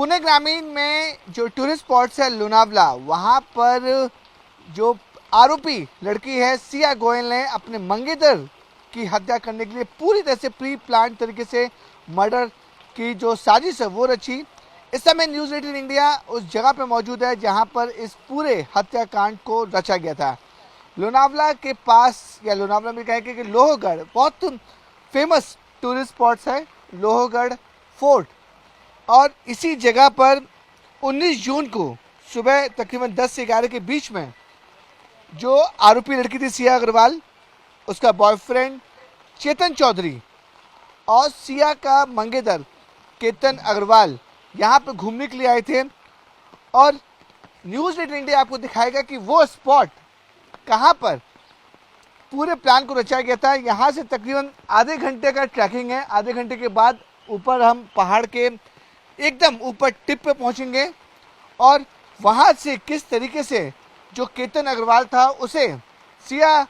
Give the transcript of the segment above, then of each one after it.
पुणे ग्रामीण में जो टूरिस्ट स्पॉट्स है लोनावला, वहाँ पर जो आरोपी लड़की है सिया गोयल ने अपने मंगेतर की हत्या करने के लिए पूरी तरह से प्री प्लान तरीके से मर्डर की जो साजिश है वो रची। इस समय न्यूज़ 18 इंडिया उस जगह पर मौजूद है जहां पर इस पूरे हत्याकांड को रचा गया था। लोनावला के पास, या लोनावला में कहें कि लोहगढ़ बहुत फेमस टूरिस्ट स्पॉट्स है, लोहगढ़ फोर्ट। और इसी जगह पर 19 जून को सुबह तकरीबन 10 से 11 के बीच में जो आरोपी लड़की थी सिया अग्रवाल, उसका बॉयफ्रेंड चेतन चौधरी और सिया का मंगेतर केतन अग्रवाल यहाँ पर घूमने के लिए आए थे। और न्यूज़ 18 इंडिया आपको दिखाएगा कि वो स्पॉट कहाँ पर पूरे प्लान को रचा गया था। यहाँ से तकरीबन आधे घंटे का ट्रैकिंग है। आधे घंटे के बाद ऊपर हम पहाड़ के एकदम ऊपर टिप पे पहुँचेंगे और वहाँ से किस तरीके से जो केतन अग्रवाल था उसे सिया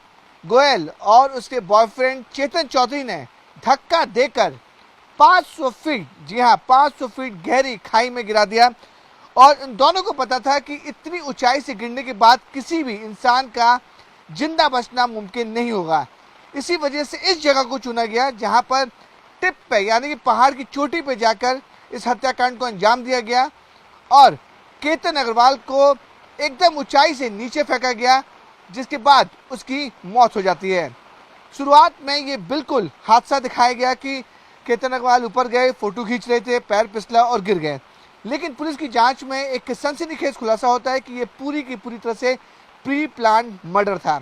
गोयल और उसके बॉयफ्रेंड चेतन चौधरी ने धक्का देकर 500 फीट, जी हाँ 500 फीट गहरी खाई में गिरा दिया। और इन दोनों को पता था कि इतनी ऊंचाई से गिरने के बाद किसी भी इंसान का जिंदा बचना मुमकिन नहीं होगा। इसी वजह से इस जगह को चुना गया जहां पर टिप पे, यानी कि पहाड़ की चोटी पे जाकर इस हत्याकांड को अंजाम दिया गया और केतन अग्रवाल को एकदम ऊंचाई से नीचे फेंका गया, जिसके बाद उसकी मौत हो जाती है। शुरुआत में ये बिल्कुल हादसा दिखाया गया कि केतन अग्रवाल ऊपर गए, फोटो खींच रहे थे, पैर फिसला और गिर गए। लेकिन पुलिस की जांच में एक सनसनीखेज खुलासा होता है कि ये पूरी की पूरी तरह से प्री प्लान मर्डर था।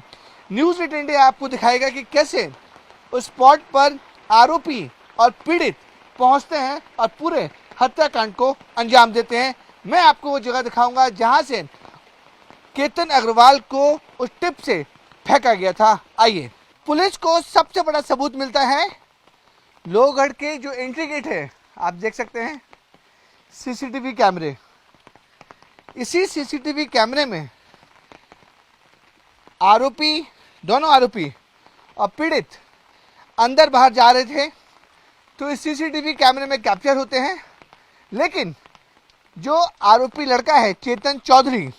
न्यूज़ 18 इंडिया आपको दिखाएगा कि कैसे उस स्पॉट पर आरोपी और पीड़ित पहुंचते हैं और पूरे हत्याकांड को अंजाम देते हैं। मैं आपको वो जगह दिखाऊंगा जहां से केतन अग्रवाल को उस टिप से फेंका गया था। आइए। पुलिस को सबसे बड़ा सबूत मिलता है लोहगढ़ के जो एंट्री गेट है, आप देख सकते हैं सीसीटीवी कैमरे। इसी सीसीटीवी कैमरे में आरोपी, दोनों आरोपी और पीड़ित अंदर बाहर जा रहे थे तो इस सीसीटीवी कैमरे में कैप्चर होते हैं। लेकिन जो आरोपी लड़का है चेतन चौधरी,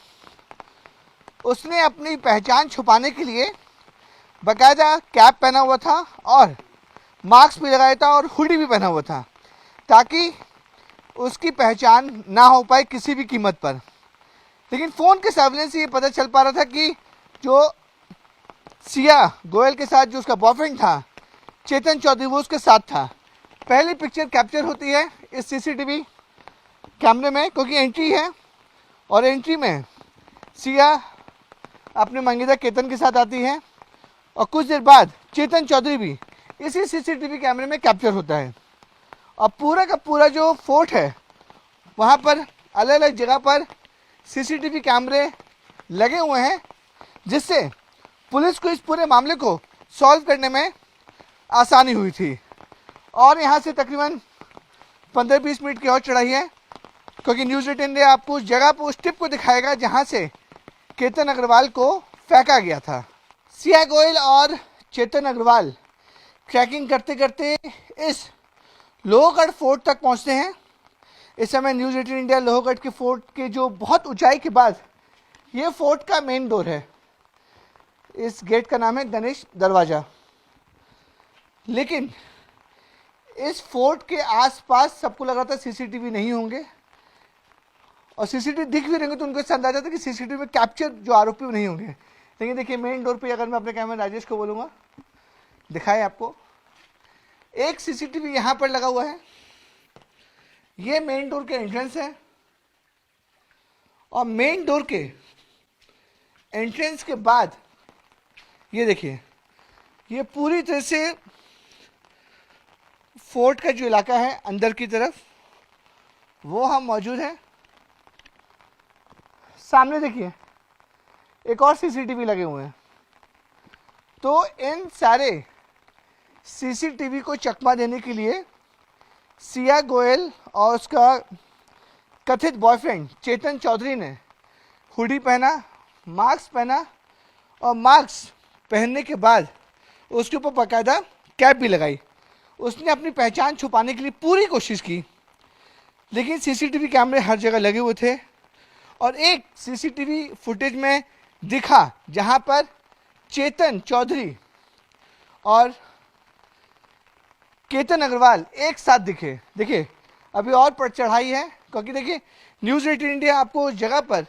उसने अपनी पहचान छुपाने के लिए बाकायदा कैप पहना हुआ था और मास्क भी लगाया था और हुडी भी पहना हुआ था ताकि उसकी पहचान ना हो पाए किसी भी कीमत पर। लेकिन फ़ोन के सर्विलेंस से ये पता चल पा रहा था कि जो सिया गोयल के साथ जो उसका बॉयफ्रेंड था चेतन चौधरी, वो उसके साथ था। पहली पिक्चर कैप्चर होती है इस सीसीटीवी कैमरे में क्योंकि एंट्री है और एंट्री में सिया अपने मंगेतर केतन के साथ आती है और कुछ देर बाद चेतन चौधरी भी इसी सीसीटीवी कैमरे में कैप्चर होता है। और पूरा का पूरा जो फोर्ट है वहाँ पर अलग अलग जगह पर सीसीटीवी कैमरे लगे हुए हैं, जिससे पुलिस को इस पूरे मामले को सॉल्व करने में आसानी हुई थी। और यहाँ से तकरीबन 15-20 मिनट की और चढ़ाई है क्योंकि न्यूज़ 18 इंडिया आपको उस जगह पर उस टिप को दिखाएगा जहाँ से केतन अग्रवाल को फेंका गया था। सिया गोयल और चेतन अग्रवाल ट्रैकिंग करते करते इस लोहगढ़ फोर्ट तक पहुंचते हैं। इस समय न्यूज़ 18 इंडिया लोहगढ़ के फोर्ट के जो बहुत ऊंचाई के बाद ये फोर्ट का मेन डोर है। इस गेट का नाम है गणेश दरवाज़ा। लेकिन इस फोर्ट के आसपास सबको लगा था सीसीटीवी नहीं होंगे और सीसीटीवी दिख भी रहेंगे तो उनको इससे अंदाजा था कि सीसीटीवी में कैप्चर जो आरोपी नहीं होंगे। लेकिन देखिए मेन डोर पे अगर मैं अपने कैमरा राजेश को बोलूँगा दिखाए आपको, एक सीसीटीवी यहाँ पर लगा हुआ है। ये मेन डोर के एंट्रेंस है और मेन डोर के एंट्रेंस के बाद ये देखिए ये पूरी तरह से फोर्ट का जो इलाका है अंदर की तरफ वो हम मौजूद हैं। सामने देखिए एक और सीसीटीवी लगे हुए हैं। तो इन सारे सीसीटीवी को चकमा देने के लिए सिया गोयल और उसका कथित बॉयफ्रेंड चेतन चौधरी ने हुडी पहना, मास्क पहना और मास्क पहनने के बाद उसके ऊपर बाकायदा कैप भी लगाई। उसने अपनी पहचान छुपाने के लिए पूरी कोशिश की। लेकिन सीसीटीवी कैमरे हर जगह लगे हुए थे और एक सीसीटीवी फुटेज में दिखा जहां पर चेतन चौधरी और केतन अग्रवाल एक साथ दिखे। देखिए अभी और पर चढ़ाई है, क्योंकि देखिए न्यूज़ 18 इंडिया आपको उस जगह पर,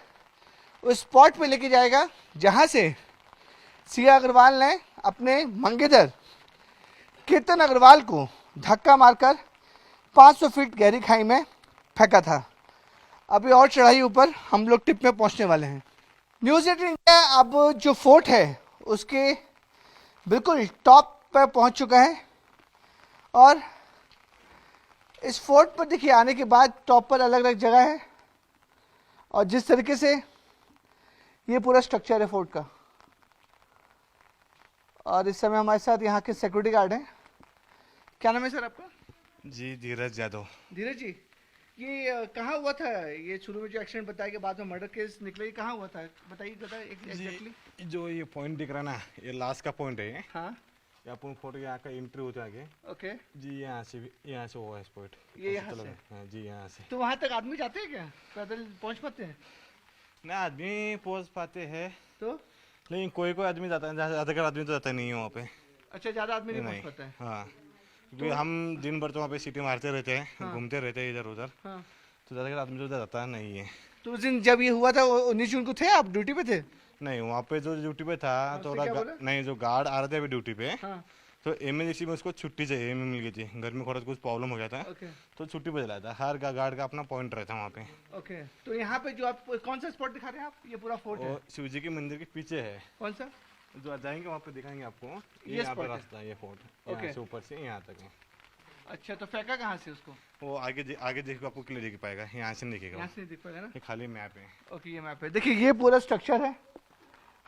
उस स्पॉट पे लेके जाएगा जहां से सिया अग्रवाल ने अपने मंगेतर केतन अग्रवाल को धक्का मारकर 500 फीट गहरी खाई में फेंका था। अभी और चढ़ाई ऊपर हम लोग टिप में पहुंचने वाले हैं। न्यूज़ 18 इंडिया अब जो फोर्ट है उसके बिल्कुल टॉप पर पहुंच चुका है और इस फोर्ट पर देखिए आने के बाद टॉप पर अलग अलग जगह है और जिस तरीके से ये पूरा स्ट्रक्चर है फोर्ट का। और इस समय हमारे साथ यहाँ के सिक्योरिटी गार्ड हैं। क्या नाम है सर आपका? जी धीरज यादव। धीरज जी, ये कहाँ हुआ था? ये शुरू में जो एक्सीडेंट बताया के बाद में मर्डर केस निकला, ये कहाँ हुआ था बताइए एग्जैक्टली। जो ये पॉइंट दिख रहा है ना, ये लास्ट का पॉइंट है। हाँ, अपन फोटो यहाँ का एंट्री होता है। ओके जी यहाँ से हुआ है स्पॉट। ये यहाँ से? हाँ जी यहाँ से। तो वहाँ तक आदमी जाते हैं क्या? पैदल पहुँच पाते हैं? ना आदमी पहुँच पाते हैं तो लेकिन कोई कोई आदमी जाता है, ज़्यादातर आदमी तो जाता नहीं है वहाँ पे। अच्छा, ज़्यादा आदमी नहीं पहुँच पाता है। हाँ, क्योंकि हम दिन भर तो वहाँ पे सिटी मारते रहते हैं, घूमते रहते हैं इधर उधर, तो ज़्यादातर आदमी तो जाता नहीं है। तो उस दिन जब ये हुआ था 19 जून को थे आप ड्यूटी पे थे? नहीं, वहाँ पे जो ड्यूटी पे था थोड़ा नहीं, जो गार्ड आ रहे थे अभी ड्यूटी पे, तो इमरजेंसी में उसको छुट्टी चाहिए मिल गई थी। घर में थोड़ा कुछ प्रॉब्लम हो गया था, तो छुट्टी पे चला था। हर गार्ड का अपना पॉइंट रहता है वहाँ पे। ओके, तो यहाँ पे जो आप कौन सा स्पॉट दिखा रहे हैं आप? ये पूरा फोर्ट है? शिव जी के मंदिर के पीछे है। कौन सा? जो जाएंगे वहाँ पे दिखाएंगे आपको। ये यहाँ पे रास्ता है, ये फोर्ट यहाँ से ऊपर से यहाँ तक है। अच्छा, तो फेंका कहाँ से उसको? वो आगे देखो, आपको क्लियर दिख पाएगा, यहाँ से नहीं दिखेगा। यहाँ से नहीं दिख पाएगा ना? ये खाली मैप है। ओके, ये मैप है। देखिए ये पूरा स्ट्रक्चर है।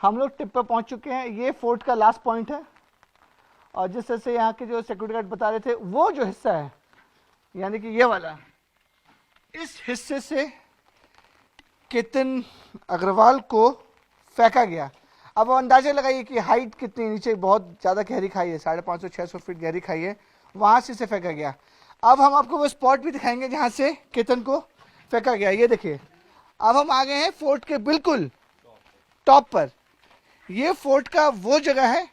हम लोग टिप पर पहुँच चुके हैं। ये फोर्ट का लास्ट पॉइंट है और जिस तरह से यहाँ के जो सिक्योरिटी गार्ड बता रहे थे, वो जो हिस्सा है यानी कि ये वाला, इस हिस्से से केतन अग्रवाल को फेंका गया। अब अंदाजा लगाइए कि हाइट कितनी, नीचे बहुत ज़्यादा गहरी खाई है, 550-600 फीट गहरी खाई है, वहाँ से इसे फेंका गया। अब हम आपको वो स्पॉट भी दिखाएंगे जहाँ से केतन को फेंका गया। ये देखिए, अब हम आ गए हैं फोर्ट के बिल्कुल टॉप पर। ये फोर्ट का वो जगह है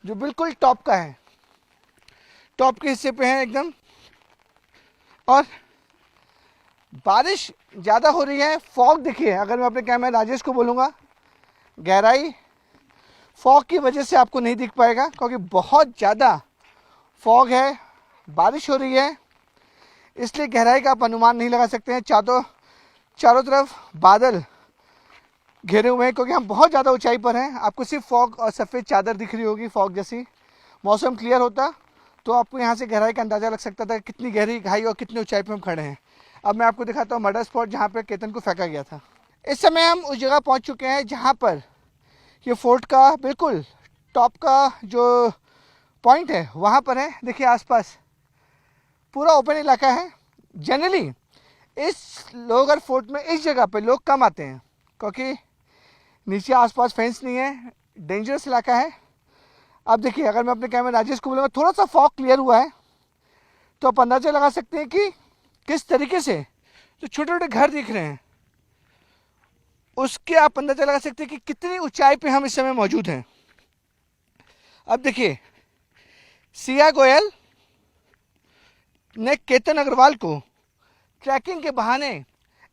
जो बिल्कुल टॉप का है, टॉप के हिस्से पे है एकदम। और बारिश ज़्यादा हो रही है, फॉग देखिए, अगर मैं अपने कैमरा राजेश को बोलूँगा, गहराई फॉग की वजह से आपको नहीं दिख पाएगा, क्योंकि बहुत ज़्यादा फॉग है, बारिश हो रही है, इसलिए गहराई का आप अनुमान नहीं लगा सकते हैं। चारों तरफ बादल घेरे हुए हैं, क्योंकि हम बहुत ज़्यादा ऊंचाई पर हैं। आपको सिर्फ फॉग और सफ़ेद चादर दिख रही होगी, फॉग जैसी। मौसम क्लियर होता तो आपको यहाँ से गहराई का अंदाज़ा लग सकता था, कितनी गहरी खाई और कितनी ऊंचाई पर हम खड़े हैं। अब मैं आपको दिखाता हूँ मर्डर स्पॉट जहाँ पर केतन को फेंका गया था। इस समय हम उस जगह पहुँच चुके हैं जहाँ पर ये फोर्ट का बिल्कुल टॉप का जो पॉइंट है वहाँ पर है। देखिए आसपास पूरा ओपन इलाका है। जनरली इस लोअर फोर्ट में इस जगह पे लोग कम आते हैं, क्योंकि नीचे आसपास फेंस नहीं है, डेंजरस इलाका है। अब देखिए, अगर मैं अपने कैमरा राजेश को बोलूँगा, थोड़ा सा फॉग क्लियर हुआ है तो आप अंदाजा लगा सकते हैं कि किस तरीके से जो छोटे छोटे घर दिख रहे हैं उसके आप अंदाजा लगा सकते हैं कि कितनी ऊंचाई पे हम इस समय मौजूद हैं। अब देखिए, सिया गोयल ने केतन अग्रवाल को ट्रैकिंग के बहाने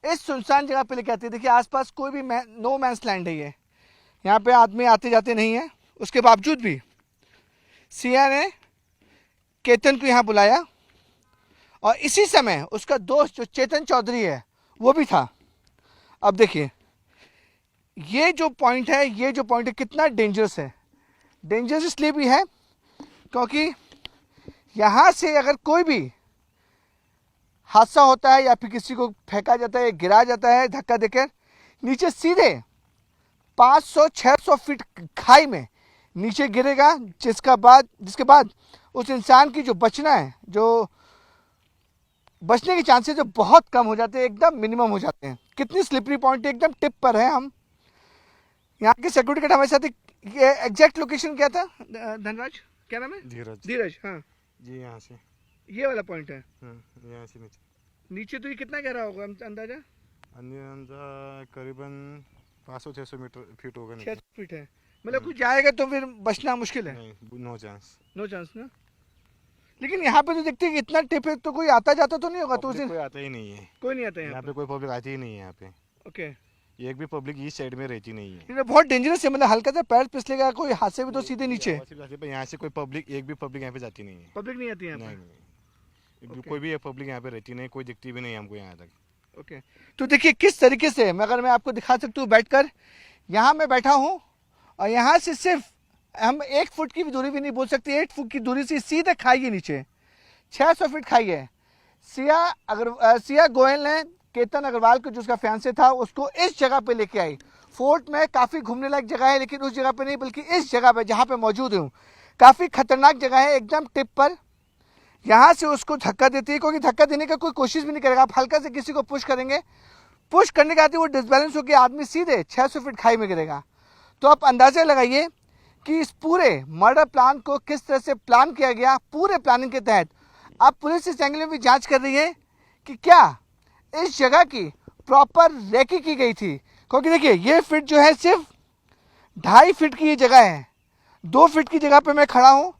इस सुनसान जगह पे लेके आती है। देखिए आसपास कोई भी नो मैंस लैंड है, ये यहाँ पे आदमी आते जाते नहीं है। उसके बावजूद भी सिया ने केतन को यहाँ बुलाया और इसी समय उसका दोस्त जो चेतन चौधरी है वो भी था। अब देखिए, ये जो पॉइंट है कितना डेंजरस है। डेंजरस इसलिए भी है क्योंकि यहाँ से अगर कोई भी हादसा होता है या फिर किसी को फेंका जाता है, गिरा जाता है धक्का देकर, नीचे सीधे 500-600 फीट खाई में नीचे गिरेगा, जिसके बाद उस इंसान की जो बचने के चांसेस जो बहुत कम हो जाते हैं, एकदम मिनिमम हो जाते हैं। कितनी स्लिपरी पॉइंट है, एकदम टिप पर है हम। यहाँ के सिक्योरिटी गार्ड हमारे साथ। ये एग्जैक्ट लोकेशन क्या था धनराज, क्या नाम है? धीरज। धीरज, हाँ जी यहाँ से ये वाला पॉइंट है। यहाँ से नीचे। नीचे तो ये कितना गहरा होगा अंदाजा? अंदाजा करीबन 500-600 मीटर फीट होगा 6 फीट है, मतलब कुछ जाएगा तो फिर बचना मुश्किल है। नहीं, नो चांस। नो चांस ना। लेकिन यहाँ पे तो देखते हैं कि इतना टिप है तो कोई आता जाता तो नहीं होगा? तो उसे कोई आता ही नहीं है, कोई नहीं आता यहाँ पे कोई पब्लिक आती ही नहीं है यहाँ पे। ओके, एक भी पब्लिक इस साइड में रहती नहीं है। ये बहुत डेंजरस है, मतलब हल्का सा पैर फिसलेगा कोई हादसे भी तो सीधे नीचे। यहाँ से कोई पब्लिक, एक भी पब्लिक यहाँ पे जाती नहीं है। पब्लिक नहीं आती यहाँ पे? नहीं, कोई भी पब्लिक यहाँ पे रहती नहीं, कोई दिखती भी नहीं हमको यहाँ तक। ओके, तो देखिए किस तरीके से अगर मैं आपको दिखा सकता हूँ बैठकर, यहाँ मैं बैठा हूँ और यहाँ से सिर्फ हम 1 फुट की भी दूरी भी नहीं बोल सकते, 8 फुट की दूरी से सीधे खाई है नीचे, 600 फीट खाई है। सिया गोयल ने केतन अग्रवाल को, जो उसका फियांसे था, उसको इस जगह पे लेके आई। फोर्ट में काफ़ी घूमने लायक जगह है, लेकिन उस जगह पे नहीं बल्कि इस जगह पे जहाँ पे मौजूद हूँ, काफ़ी खतरनाक जगह है, एकदम टिप पर। यहाँ से उसको धक्का देती है, क्योंकि धक्का देने का कोई कोशिश भी नहीं करेगा। आप हल्का से किसी को पुश करेंगे, पुश करने के आते वो डिसबैलेंस होकर आदमी सीधे 600 फीट खाई में गिरेगा। तो आप अंदाजा लगाइए कि इस पूरे मर्डर प्लान को किस तरह से प्लान किया गया। पूरे प्लानिंग के तहत अब पुलिस इस एंगल में भी जांच कर रही है कि क्या इस जगह की प्रॉपर रेकी की गई थी, क्योंकि देखिए ये फिट जो है सिर्फ 2.5 फीट की ये जगह है। 2 फीट की जगह पे मैं खड़ा हूँ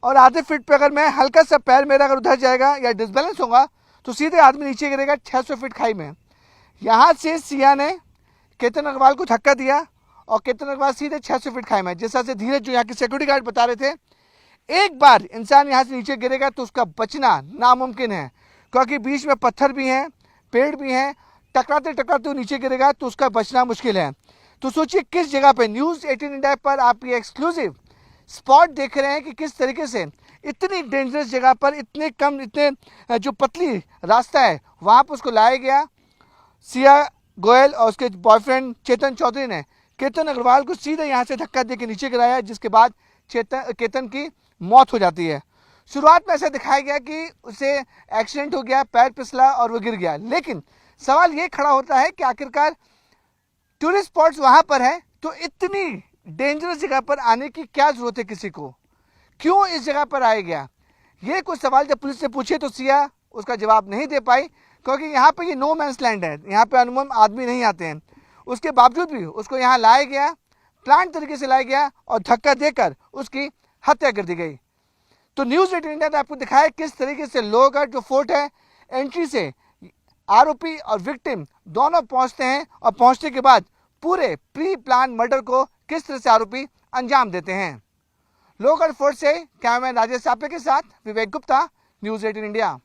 और आधे फीट पे अगर मैं हल्का सा पैर मेरा अगर उधर जाएगा या डिसबैलेंस होगा तो सीधे आदमी नीचे गिरेगा 600 फीट खाई में। यहाँ से सिया ने केतन अग्रवाल को धक्का दिया और केतन अग्रवाल सीधे 600 फीट खाई में। जैसा से धीरज जो यहाँ के सिक्योरिटी गार्ड बता रहे थे, एक बार इंसान यहाँ से नीचे गिरेगा तो उसका बचना नामुमकिन है, क्योंकि बीच में पत्थर भी हैं, पेड़ भी हैं, टकराते टकराते वो नीचे गिरेगा तो उसका बचना मुश्किल है। तो सोचिए किस जगह पे न्यूज़ 18 इंडिया पर आप ये एक्सक्लूसिव स्पॉट देख रहे हैं कि किस तरीके से इतनी डेंजरस जगह पर इतने जो पतली रास्ता है वहाँ पर उसको लाया गया। सिया गोयल और उसके बॉयफ्रेंड चेतन चौधरी ने केतन अग्रवाल को सीधे यहाँ से धक्का देकर नीचे गिराया, जिसके बाद केतन की मौत हो जाती है। शुरुआत में ऐसा दिखाया गया कि उसे एक्सीडेंट हो गया, पैर फिसला और वो गिर गया, लेकिन सवाल ये खड़ा होता है कि आखिरकार टूरिस्ट स्पॉट्स वहां पर है तो इतनी डेंजरस जगह पर आने की क्या जरूरत है किसी को? क्यों इस जगह पर आया गया? ये कुछ सवाल जब पुलिस से पूछे तो सिया उसका जवाब नहीं दे पाई, क्योंकि यहाँ पे ये नो मैंस लैंड है, यहाँ पे अनमोल आदमी नहीं आते हैं। उसके बावजूद भी उसको यहाँ लाया गया, प्लान तरीके से लाया गया और धक्का देकर उसकी हत्या कर दी गई। तो न्यूज़ 18 इंडिया ने आपको दिखाया किस तरीके से लोहगढ़ जो फोर्ट है, एंट्री से आरोपी और विक्टिम दोनों पहुंचते हैं और पहुंचने के बाद पूरे प्री प्लान मर्डर को किस तरह से आरोपी अंजाम देते हैं। लोहगढ़ फोर्ट से कैमरामैन राजेश सापे के साथ विवेक गुप्ता, न्यूज़ 18 इंडिया।